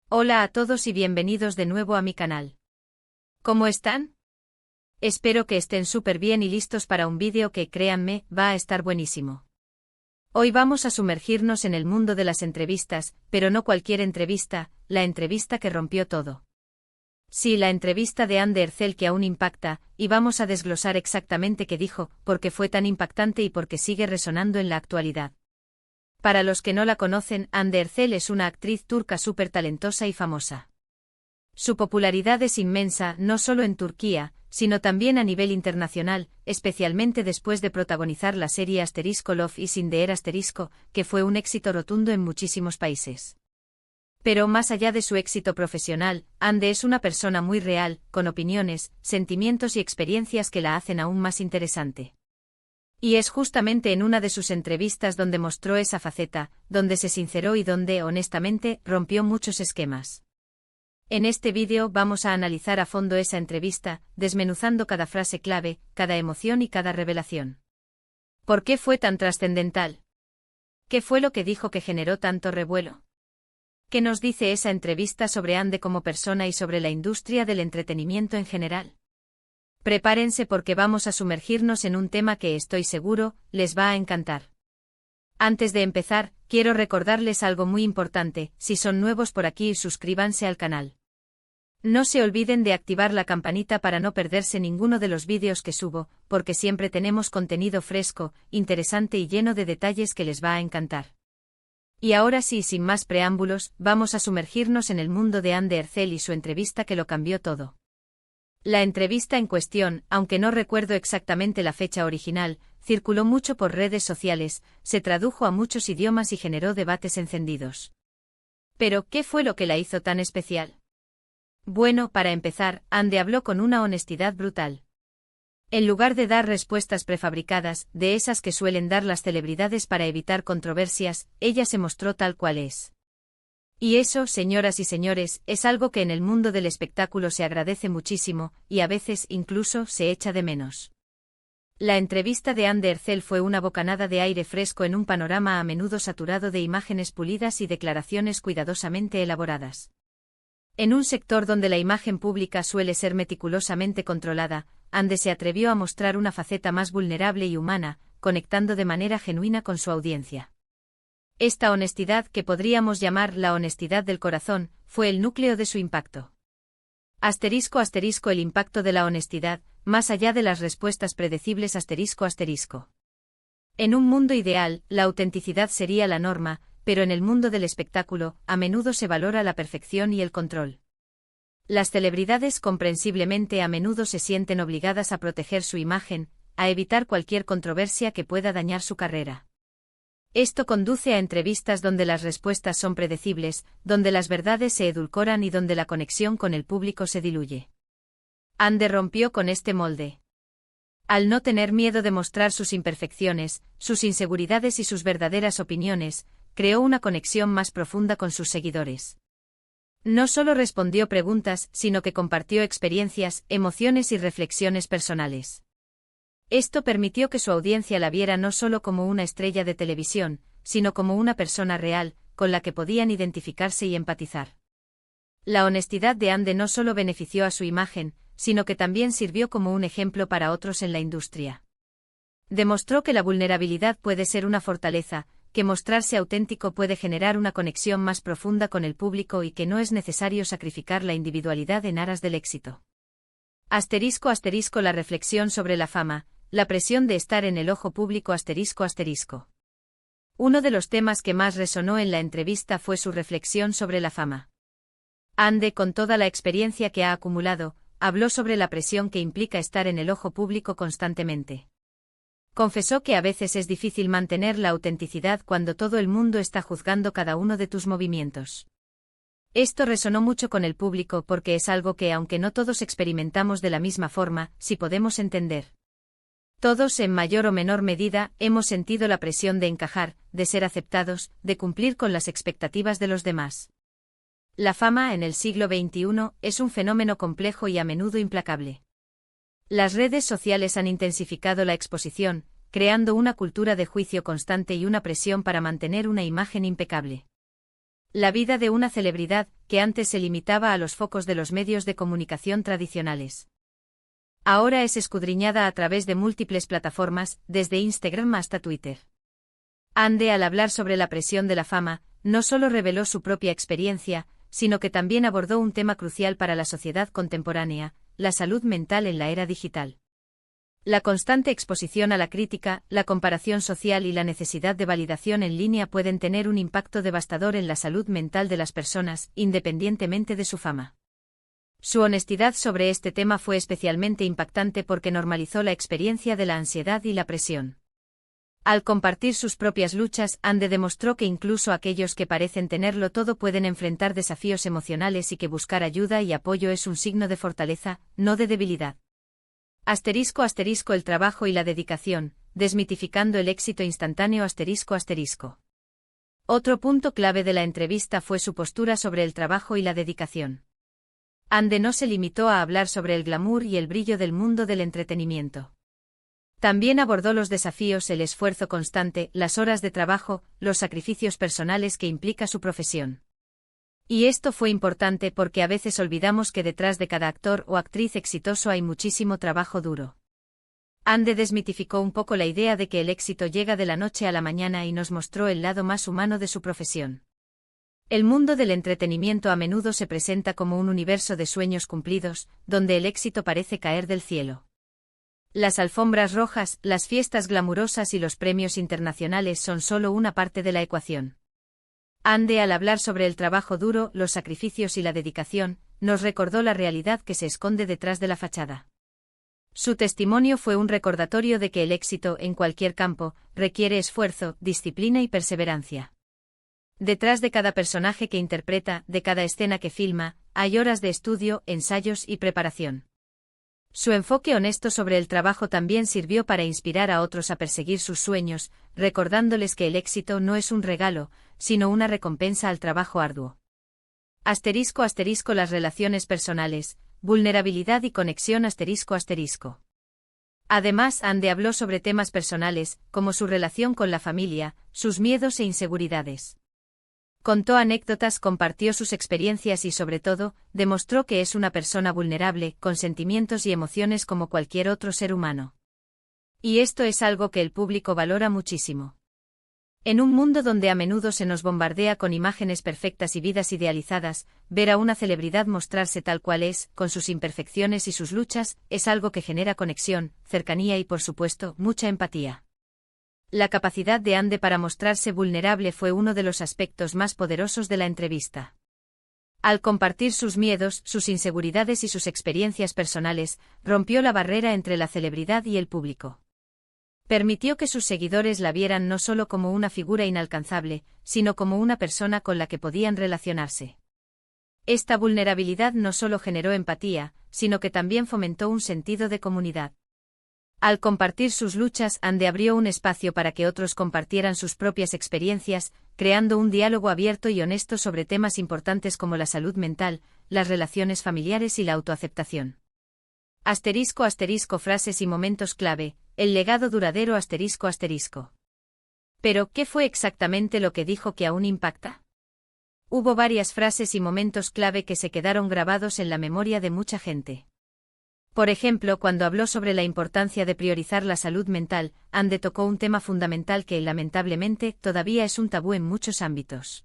Hola a todos y bienvenidos de nuevo a mi canal. ¿Cómo están? Espero que estén súper bien y listos para un vídeo que, créanme, va a estar buenísimo. Hoy vamos a sumergirnos en el mundo de las entrevistas, pero no cualquier entrevista, la entrevista que rompió todo. Sí, la entrevista de Anne Ercel que aún impacta, y vamos a desglosar exactamente qué dijo, por qué fue tan impactante y por qué sigue resonando en la actualidad. Para los que no la conocen, Hande Erçel es una actriz turca súper talentosa y famosa. Su popularidad es inmensa no solo en Turquía, sino también a nivel internacional, especialmente después de protagonizar la serie Love is in the Air que fue un éxito rotundo en muchísimos países. Pero más allá de su éxito profesional, Hande es una persona muy real, con opiniones, sentimientos y experiencias que la hacen aún más interesante. Y es justamente en una de sus entrevistas donde mostró esa faceta, donde se sinceró y donde, honestamente, rompió muchos esquemas. En este vídeo vamos a analizar a fondo esa entrevista, desmenuzando cada frase clave, cada emoción y cada revelación. ¿Por qué fue tan trascendental? ¿Qué fue lo que dijo que generó tanto revuelo? ¿Qué nos dice esa entrevista sobre Hande como persona y sobre la industria del entretenimiento en general? Prepárense porque vamos a sumergirnos en un tema que estoy seguro, les va a encantar. Antes de empezar, quiero recordarles algo muy importante, si son nuevos por aquí suscríbanse al canal. No se olviden de activar la campanita para no perderse ninguno de los vídeos que subo, porque siempre tenemos contenido fresco, interesante y lleno de detalles que les va a encantar. Y ahora sí, sin más preámbulos, vamos a sumergirnos en el mundo de Hande Erçel y su entrevista que lo cambió todo. La entrevista en cuestión, aunque no recuerdo exactamente la fecha original, circuló mucho por redes sociales, se tradujo a muchos idiomas y generó debates encendidos. Pero, ¿qué fue lo que la hizo tan especial? Bueno, para empezar, Hande habló con una honestidad brutal. En lugar de dar respuestas prefabricadas, de esas que suelen dar las celebridades para evitar controversias, ella se mostró tal cual es. Y eso, señoras y señores, es algo que en el mundo del espectáculo se agradece muchísimo, y a veces incluso se echa de menos. La entrevista de Hande Erçel fue una bocanada de aire fresco en un panorama a menudo saturado de imágenes pulidas y declaraciones cuidadosamente elaboradas. En un sector donde la imagen pública suele ser meticulosamente controlada, Hande se atrevió a mostrar una faceta más vulnerable y humana, conectando de manera genuina con su audiencia. Esta honestidad, que podríamos llamar la honestidad del corazón, fue el núcleo de su impacto. El impacto de la honestidad, más allá de las respuestas predecibles En un mundo ideal, la autenticidad sería la norma, pero en el mundo del espectáculo, a menudo se valora la perfección y el control. Las celebridades comprensiblemente a menudo se sienten obligadas a proteger su imagen, a evitar cualquier controversia que pueda dañar su carrera. Esto conduce a entrevistas donde las respuestas son predecibles, donde las verdades se edulcoran y donde la conexión con el público se diluye. Hande rompió con este molde. Al no tener miedo de mostrar sus imperfecciones, sus inseguridades y sus verdaderas opiniones, creó una conexión más profunda con sus seguidores. No solo respondió preguntas, sino que compartió experiencias, emociones y reflexiones personales. Esto permitió que su audiencia la viera no solo como una estrella de televisión, sino como una persona real, con la que podían identificarse y empatizar. La honestidad de Hande no solo benefició a su imagen, sino que también sirvió como un ejemplo para otros en la industria. Demostró que la vulnerabilidad puede ser una fortaleza, que mostrarse auténtico puede generar una conexión más profunda con el público y que no es necesario sacrificar la individualidad en aras del éxito. La reflexión sobre la fama. La presión de estar en el ojo público Uno de los temas que más resonó en la entrevista fue su reflexión sobre la fama. Hande, con toda la experiencia que ha acumulado, habló sobre la presión que implica estar en el ojo público constantemente. Confesó que a veces es difícil mantener la autenticidad cuando todo el mundo está juzgando cada uno de tus movimientos. Esto resonó mucho con el público porque es algo que, aunque no todos experimentamos de la misma forma, sí podemos entender. Todos, en mayor o menor medida, hemos sentido la presión de encajar, de ser aceptados, de cumplir con las expectativas de los demás. La fama en el siglo XXI es un fenómeno complejo y a menudo implacable. Las redes sociales han intensificado la exposición, creando una cultura de juicio constante y una presión para mantener una imagen impecable. La vida de una celebridad, que antes se limitaba a los focos de los medios de comunicación tradicionales. Ahora es escudriñada a través de múltiples plataformas, desde Instagram hasta Twitter. Ande, al hablar sobre la presión de la fama, no solo reveló su propia experiencia, sino que también abordó un tema crucial para la sociedad contemporánea, la salud mental en la era digital. La constante exposición a la crítica, la comparación social y la necesidad de validación en línea pueden tener un impacto devastador en la salud mental de las personas, independientemente de su fama. Su honestidad sobre este tema fue especialmente impactante porque normalizó la experiencia de la ansiedad y la presión. Al compartir sus propias luchas, Ande demostró que incluso aquellos que parecen tenerlo todo pueden enfrentar desafíos emocionales y que buscar ayuda y apoyo es un signo de fortaleza, no de debilidad. *** El trabajo y la dedicación, desmitificando el éxito instantáneo ***. Otro punto clave de la entrevista fue su postura sobre el trabajo y la dedicación. Ande no se limitó a hablar sobre el glamour y el brillo del mundo del entretenimiento. También abordó los desafíos, el esfuerzo constante, las horas de trabajo, los sacrificios personales que implica su profesión. Y esto fue importante porque a veces olvidamos que detrás de cada actor o actriz exitoso hay muchísimo trabajo duro. Ande desmitificó un poco la idea de que el éxito llega de la noche a la mañana y nos mostró el lado más humano de su profesión. El mundo del entretenimiento a menudo se presenta como un universo de sueños cumplidos, donde el éxito parece caer del cielo. Las alfombras rojas, las fiestas glamurosas y los premios internacionales son solo una parte de la ecuación. Ande, al hablar sobre el trabajo duro, los sacrificios y la dedicación, nos recordó la realidad que se esconde detrás de la fachada. Su testimonio fue un recordatorio de que el éxito, en cualquier campo, requiere esfuerzo, disciplina y perseverancia. Detrás de cada personaje que interpreta, de cada escena que filma, hay horas de estudio, ensayos y preparación. Su enfoque honesto sobre el trabajo también sirvió para inspirar a otros a perseguir sus sueños, recordándoles que el éxito no es un regalo, sino una recompensa al trabajo arduo. ***. Las relaciones personales, vulnerabilidad y conexión ***. Además, Ande habló sobre temas personales, como su relación con la familia, sus miedos e inseguridades. Contó anécdotas, compartió sus experiencias y sobre todo, demostró que es una persona vulnerable, con sentimientos y emociones como cualquier otro ser humano. Y esto es algo que el público valora muchísimo. En un mundo donde a menudo se nos bombardea con imágenes perfectas y vidas idealizadas, ver a una celebridad mostrarse tal cual es, con sus imperfecciones y sus luchas, es algo que genera conexión, cercanía y por supuesto, mucha empatía. La capacidad de Ande para mostrarse vulnerable fue uno de los aspectos más poderosos de la entrevista. Al compartir sus miedos, sus inseguridades y sus experiencias personales, rompió la barrera entre la celebridad y el público. Permitió que sus seguidores la vieran no solo como una figura inalcanzable, sino como una persona con la que podían relacionarse. Esta vulnerabilidad no solo generó empatía, sino que también fomentó un sentido de comunidad. Al compartir sus luchas, Ande abrió un espacio para que otros compartieran sus propias experiencias, creando un diálogo abierto y honesto sobre temas importantes como la salud mental, las relaciones familiares y la autoaceptación. ***. Frases y momentos clave, el legado duradero ***. Pero, ¿qué fue exactamente lo que dijo que aún impacta? Hubo varias frases y momentos clave que se quedaron grabados en la memoria de mucha gente. Por ejemplo, cuando habló sobre la importancia de priorizar la salud mental, Ande tocó un tema fundamental que, lamentablemente, todavía es un tabú en muchos ámbitos.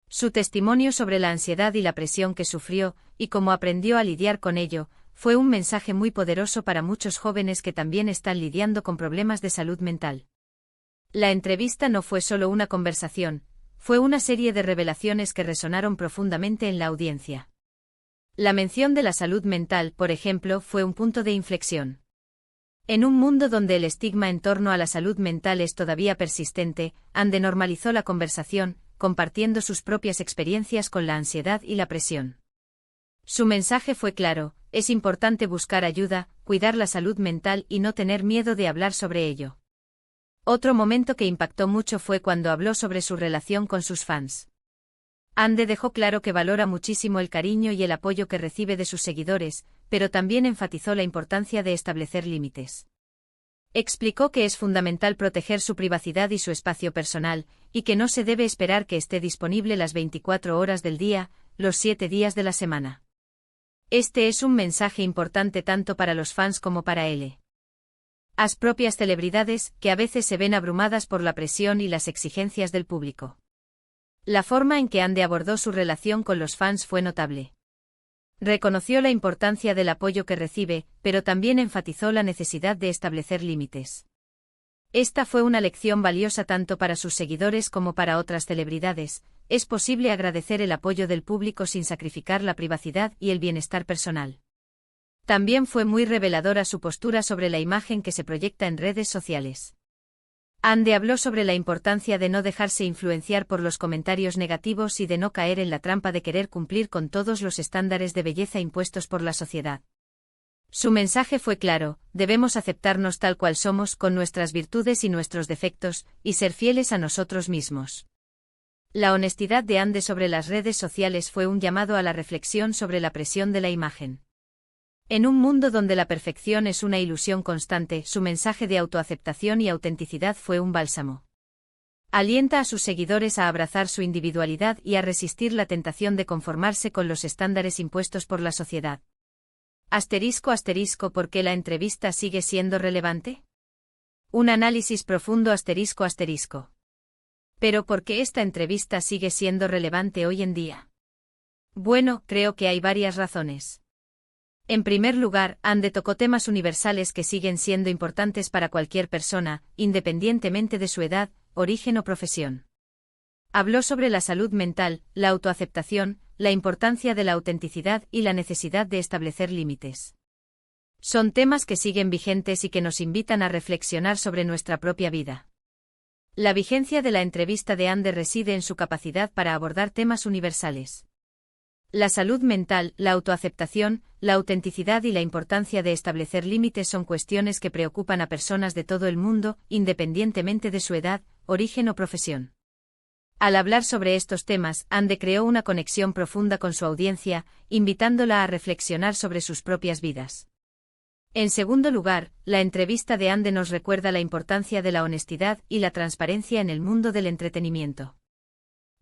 Su testimonio sobre la ansiedad y la presión que sufrió, y cómo aprendió a lidiar con ello, fue un mensaje muy poderoso para muchos jóvenes que también están lidiando con problemas de salud mental. La entrevista no fue solo una conversación, fue una serie de revelaciones que resonaron profundamente en la audiencia. La mención de la salud mental, por ejemplo, fue un punto de inflexión. En un mundo donde el estigma en torno a la salud mental es todavía persistente, Ande normalizó la conversación, compartiendo sus propias experiencias con la ansiedad y la presión. Su mensaje fue claro: es importante buscar ayuda, cuidar la salud mental y no tener miedo de hablar sobre ello. Otro momento que impactó mucho fue cuando habló sobre su relación con sus fans. Ande dejó claro que valora muchísimo el cariño y el apoyo que recibe de sus seguidores, pero también enfatizó la importancia de establecer límites. Explicó que es fundamental proteger su privacidad y su espacio personal, y que no se debe esperar que esté disponible las 24 horas del día, los 7 días de la semana. Este es un mensaje importante tanto para los fans como para él. Las propias celebridades, que a veces se ven abrumadas por la presión y las exigencias del público. La forma en que Ande abordó su relación con los fans fue notable. Reconoció la importancia del apoyo que recibe, pero también enfatizó la necesidad de establecer límites. Esta fue una lección valiosa tanto para sus seguidores como para otras celebridades. Es posible agradecer el apoyo del público sin sacrificar la privacidad y el bienestar personal. También fue muy reveladora su postura sobre la imagen que se proyecta en redes sociales. Ande habló sobre la importancia de no dejarse influenciar por los comentarios negativos y de no caer en la trampa de querer cumplir con todos los estándares de belleza impuestos por la sociedad. Su mensaje fue claro: debemos aceptarnos tal cual somos, con nuestras virtudes y nuestros defectos, y ser fieles a nosotros mismos. La honestidad de Ande sobre las redes sociales fue un llamado a la reflexión sobre la presión de la imagen. En un mundo donde la perfección es una ilusión constante, su mensaje de autoaceptación y autenticidad fue un bálsamo. Alienta a sus seguidores a abrazar su individualidad y a resistir la tentación de conformarse con los estándares impuestos por la sociedad. ***, ¿por qué la entrevista sigue siendo relevante? Un análisis profundo ***. Pero ¿por qué esta entrevista sigue siendo relevante hoy en día? Bueno, creo que hay varias razones. En primer lugar, Ande tocó temas universales que siguen siendo importantes para cualquier persona, independientemente de su edad, origen o profesión. Habló sobre la salud mental, la autoaceptación, la importancia de la autenticidad y la necesidad de establecer límites. Son temas que siguen vigentes y que nos invitan a reflexionar sobre nuestra propia vida. La vigencia de la entrevista de Ande reside en su capacidad para abordar temas universales. La salud mental, la autoaceptación, la autenticidad y la importancia de establecer límites son cuestiones que preocupan a personas de todo el mundo, independientemente de su edad, origen o profesión. Al hablar sobre estos temas, Ande creó una conexión profunda con su audiencia, invitándola a reflexionar sobre sus propias vidas. En segundo lugar, la entrevista de Ande nos recuerda la importancia de la honestidad y la transparencia en el mundo del entretenimiento.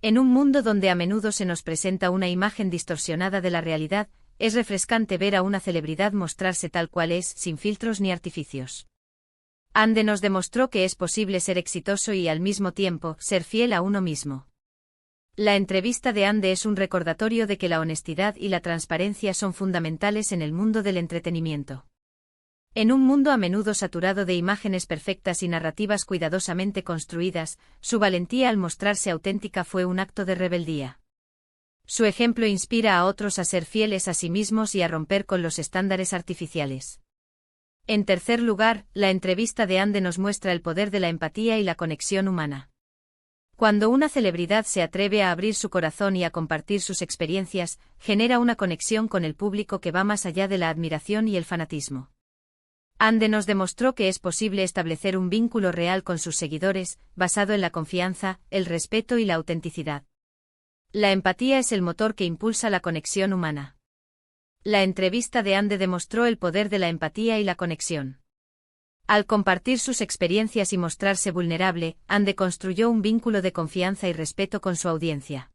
En un mundo donde a menudo se nos presenta una imagen distorsionada de la realidad, es refrescante ver a una celebridad mostrarse tal cual es, sin filtros ni artificios. Ande nos demostró que es posible ser exitoso y al mismo tiempo ser fiel a uno mismo. La entrevista de Ande es un recordatorio de que la honestidad y la transparencia son fundamentales en el mundo del entretenimiento. En un mundo a menudo saturado de imágenes perfectas y narrativas cuidadosamente construidas, su valentía al mostrarse auténtica fue un acto de rebeldía. Su ejemplo inspira a otros a ser fieles a sí mismos y a romper con los estándares artificiales. En tercer lugar, la entrevista de Ande nos muestra el poder de la empatía y la conexión humana. Cuando una celebridad se atreve a abrir su corazón y a compartir sus experiencias, genera una conexión con el público que va más allá de la admiración y el fanatismo. Ande nos demostró que es posible establecer un vínculo real con sus seguidores, basado en la confianza, el respeto y la autenticidad. La empatía es el motor que impulsa la conexión humana. La entrevista de Ande demostró el poder de la empatía y la conexión. Al compartir sus experiencias y mostrarse vulnerable, Ande construyó un vínculo de confianza y respeto con su audiencia.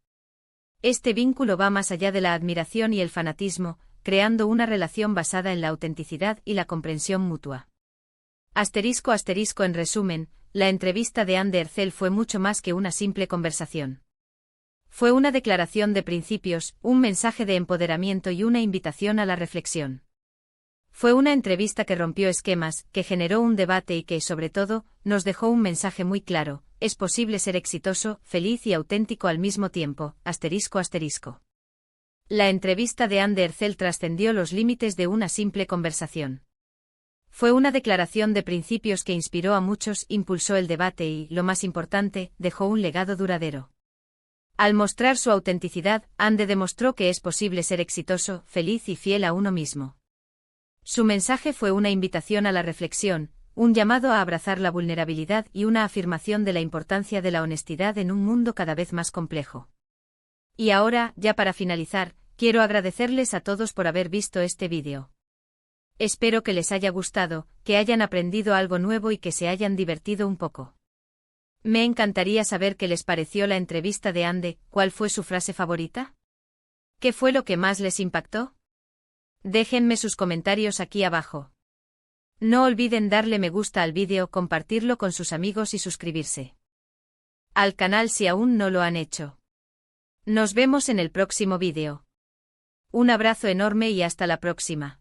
Este vínculo va más allá de la admiración y el fanatismo, creando una relación basada en la autenticidad y la comprensión mutua. ***, en resumen, la entrevista de Ande Ercel fue mucho más que una simple conversación. Fue una declaración de principios, un mensaje de empoderamiento y una invitación a la reflexión. Fue una entrevista que rompió esquemas, que generó un debate y que, sobre todo, nos dejó un mensaje muy claro: es posible ser exitoso, feliz y auténtico al mismo tiempo. ***. La entrevista de Ande Ercel trascendió los límites de una simple conversación. Fue una declaración de principios que inspiró a muchos, impulsó el debate y, lo más importante, dejó un legado duradero. Al mostrar su autenticidad, Ande demostró que es posible ser exitoso, feliz y fiel a uno mismo. Su mensaje fue una invitación a la reflexión, un llamado a abrazar la vulnerabilidad y una afirmación de la importancia de la honestidad en un mundo cada vez más complejo. Y ahora, ya para finalizar, quiero agradecerles a todos por haber visto este vídeo. Espero que les haya gustado, que hayan aprendido algo nuevo y que se hayan divertido un poco. Me encantaría saber qué les pareció la entrevista de Ande. ¿Cuál fue su frase favorita? ¿Qué fue lo que más les impactó? Déjenme sus comentarios aquí abajo. No olviden darle me gusta al vídeo, compartirlo con sus amigos y suscribirse al canal si aún no lo han hecho. Nos vemos en el próximo vídeo. Un abrazo enorme y hasta la próxima.